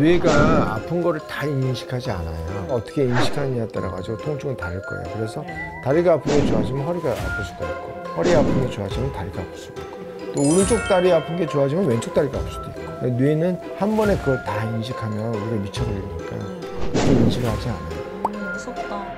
뇌가 아픈 거를 다 인식하지 않아요. 어떻게 인식하느냐에 따라 가지고 통증은 다를 거예요. 그래서 다리가 아픈 게 좋아지면 허리가 아플 수가 있고, 허리 아픈 게 좋아지면 다리가 아플 수가 있고, 또 오른쪽 다리 아픈 게 좋아지면 왼쪽 다리가 아플 수도 있고. 뇌는 한 번에 그걸 다 인식하면 우리가 미쳐버리니까 그렇게 인식을 하지 않아요. 무섭다.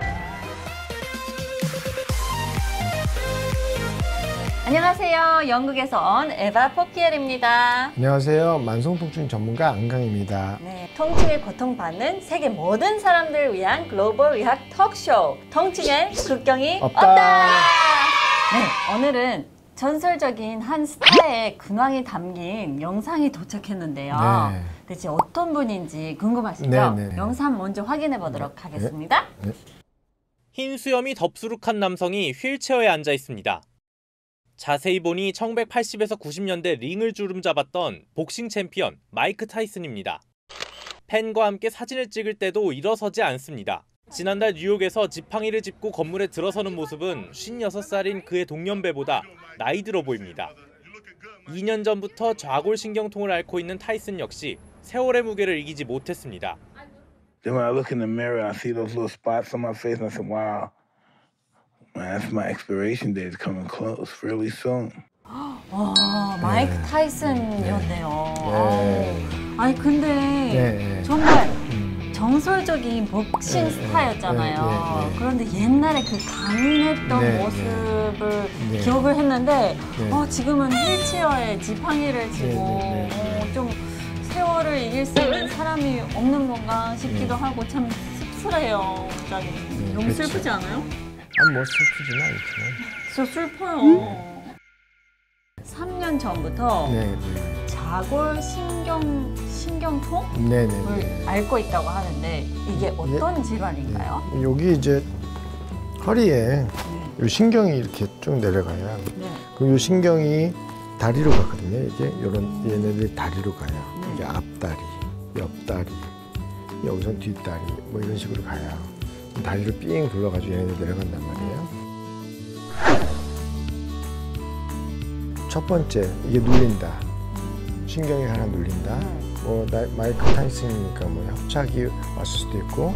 안녕하세요. 영국에서 온 에바 포피엘입니다. 안녕하세요. 만성통증 전문가 안강입니다. 네, 통증에 고통받는 세계 모든 사람들을 위한 글로벌 의학 톡쇼. 통증엔 국경이 없다. 네, 오늘은 전설적인 한 스타의 근황이 담긴 영상이 도착했는데요. 네. 대체 어떤 분인지 궁금하시죠? 네. 영상 먼저 확인해 보도록 하겠습니다. 네. 흰 수염이 덥수룩한 남성이 휠체어에 앉아 있습니다. 자세히 보니 1980에서 90년대 링을 주름잡았던 복싱 챔피언 마이크 타이슨입니다. 팬과 함께 사진을 찍을 때도 일어서지 않습니다. 지난달 뉴욕에서 지팡이를 짚고 건물에 들어서는 모습은 56살인 그의 동년배보다 나이 들어 보입니다. 2년 전부터 좌골신경통을 앓고 있는 타이슨 역시 세월의 무게를 이기지 못했습니다. Then when I look in the mirror, I see those little spots on my face, and I said, "Wow, man, that's my expiration date is coming close, really soon." 와, 마이크 타이슨이었네요. 아니 근데 정말 정설적인 복싱 스타였잖아요. 그런데 옛날에 그 강인했던 모습을 기억을 했는데 지금은 휠체어에 지팡이를 쥐고 좀 세월을 이길 수 있는 사람이 없는 건가 싶기도 하고 참 씁쓸해요. 너무 슬프지 않아요? 뭐 슬프지는 않지만. 진짜 슬퍼요. 3년 전부터 좌골 신경통을 앓고 있다고 하는데 이게 어떤 질환인가요? 여기 이제 허리에 이 신경이 이렇게 쭉 내려가요. 그럼 이 신경이 다리로 가거든요. 이게 이런 얘네들이 다리로 가요. 이게 앞다리, 옆다리, 여기선 뒷다리 뭐 이런 식으로 가요. 다리를 삥 둘러가지고 얘네들 내려간단 말이에요. 첫 번째, 이게 눌린다. 신경이 하나 눌린다. 뭐 마이크 타이슨이니까 뭐 협착이 왔을 수도 있고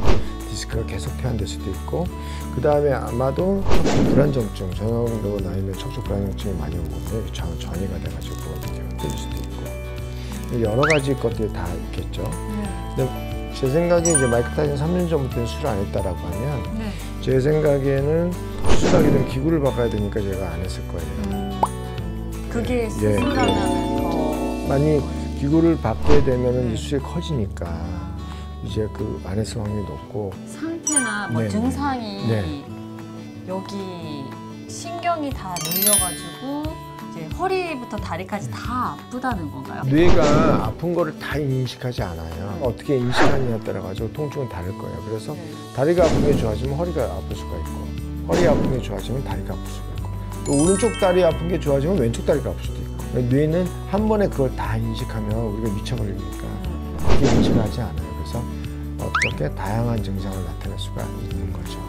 디스크가 계속 퇴행될 수도 있고, 그 다음에 아마도 척추 불안정증, 저 정도 나이면 척추 불안정증이 많이 오거든요. 전이가 돼가지고 이렇게 흔들릴 수도 있고 여러 가지 것들이 다 있겠죠. 근데 제 생각에 이제 마이크 타이슨 3년 전부터 수술 안 했다라고 하면 제 생각에는 수술하게 되면 기구를 바꿔야 되니까 제가 안 했을 거예요. 그게 수술하면 더 많이 기구를 받게 되면은 이 수술이 커지니까 이제 그 안 했을 확률이 높고, 상태나 뭐 증상이 여기 신경이 다 눌려가지고 이제 허리부터 다리까지 다 아프다는 건가요? 뇌가 아픈 거를 다 인식하지 않아요. 어떻게 인식하느냐에 따라 가지고 통증은 다를 거예요. 그래서 다리가 아픈 게 좋아지면 허리가 아플 수가 있고, 허리 아픈 게 좋아지면 다리가 아플 수가 있고, 또 오른쪽 다리 아픈 게 좋아지면 왼쪽 다리가 아플 수도 있고. 뇌는 한 번에 그걸 다 인식하면 우리가 미쳐버리니까 그렇게 인식을 하지 않아요. 그래서 어떻게 다양한 증상을 나타낼 수가 있는 거죠.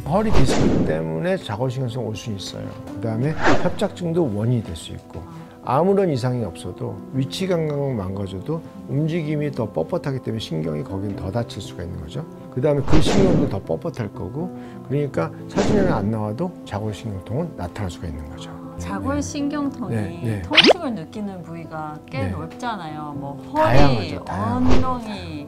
허리 디스크 때문에 좌골신경통 올 수 있어요. 그 다음에 협착증도 원인이 될 수 있고, 아무런 이상이 없어도 위치 감각만 망가져도 움직임이 더 뻣뻣하기 때문에 신경이 거긴 더 다칠 수가 있는 거죠. 그 다음에 그 신경도 더 뻣뻣할 거고, 그러니까 사진에는 안 나와도 좌골신경통은 나타날 수가 있는 거죠. 좌골신경통이 통증을 느끼는 부위가 꽤 넓잖아요. 뭐 허리, 다양하죠. 엉덩이,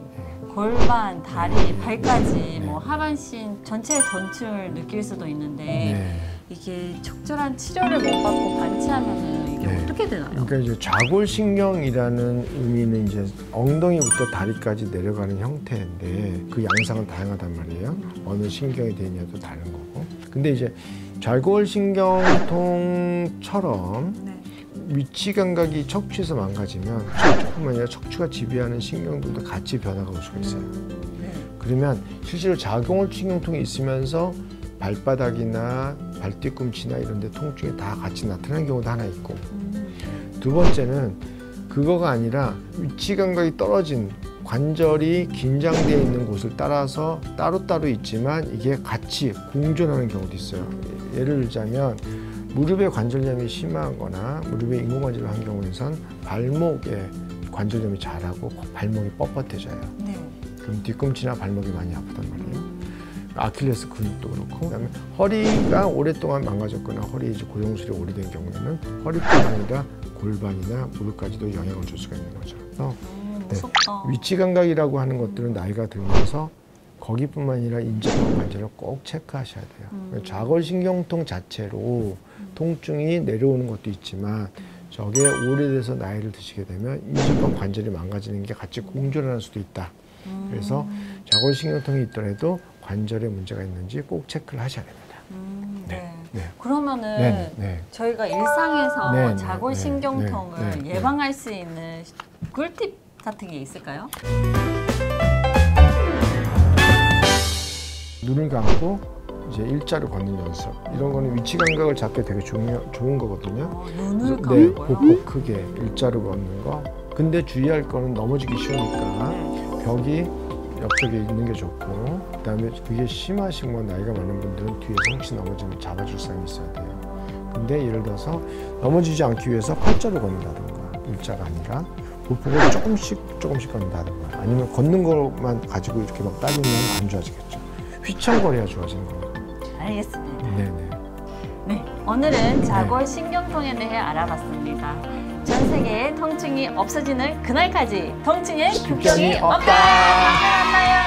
골반, 다리, 발까지 뭐 하반신 전체의 통증을 느낄 수도 있는데 이게 적절한 치료를 못 받고 방치하면 이게 어떻게 되나요? 그러니까 이제 좌골신경이라는 의미는 이제 엉덩이부터 다리까지 내려가는 형태인데 그 양상은 다양하단 말이에요. 어느 신경이 되냐도 다른 거고. 근데 이제 좌골신경통처럼 위치 감각이 척추에서 망가지면 척추뿐만 아니라 척추가 지배하는 신경들도 같이 변화가 올 수가 있어요. 그러면 실제로 좌골신경통이 있으면서 발바닥이나 발뒤꿈치나 이런 데 통증이 다 같이 나타나는 경우도 하나 있고, 두 번째는 그거가 아니라 위치 감각이 떨어진 관절이 긴장되어 있는 곳을 따라서 따로따로 있지만 이게 같이 공존하는 경우도 있어요. 예를 들자면 무릎에 관절염이 심하거나 무릎에 인공관절을 한 경우에선 발목에 관절염이 자라고 발목이 뻣뻣해져요. 네. 그럼 뒤꿈치나 발목이 많이 아프단 말이에요. 아킬레스 근육도 그렇고, 그다음에 허리가 오랫동안 망가졌거나 허리 이제 고용술이 오래된 경우에는 허리뿐 아니라 골반이나 무릎까지도 영향을 줄 수가 있는 거죠. 그래서 무섭다. 위치 감각이라고 하는 것들은 나이가 들면서 거기뿐만 아니라 인지법 관절을 꼭 체크하셔야 돼요. 좌골신경통 자체로 통증이 내려오는 것도 있지만 저게 오래돼서 나이를 드시게 되면 인지법 관절이 망가지는 게 같이 공존할 수도 있다. 그래서 좌골신경통이 있더라도 관절에 문제가 있는지 꼭 체크를 하셔야 됩니다. 네. 네. 그러면은 네. 저희가 일상에서 네. 좌골신경통을 네. 예방할 수 있는 꿀팁 같은 게 있을까요? 눈을 감고 이제 일자로 걷는 연습. 이런 거는 위치 감각을 잡기 되게 좋은 거거든요. 눈을 네, 감고요? 보폭 크게 일자로 걷는 거. 근데 주의할 거는 넘어지기 쉬우니까 벽이 옆쪽에 있는 게 좋고, 그다음에 그게 심하신 뭐 나이가 많은 분들은 뒤에서 혹시 넘어지면 잡아줄 사람이 있어야 돼요. 근데 예를 들어서 넘어지지 않기 위해서 팔자로 걷는다든가 일자가 아니라 보폭을 조금씩 걷는다든가 아니면 걷는 것만 가지고 이렇게 막 따지면 안 좋아지겠죠. 휘청거려야 좋아지는 겁니다. 알겠습니다. 네네. 네, 오늘은 좌골신경통에 대해 알아봤습니다. 전 세계에 통증이 없어지는 그날까지 통증의 국경이 없다. 다음에 만나요.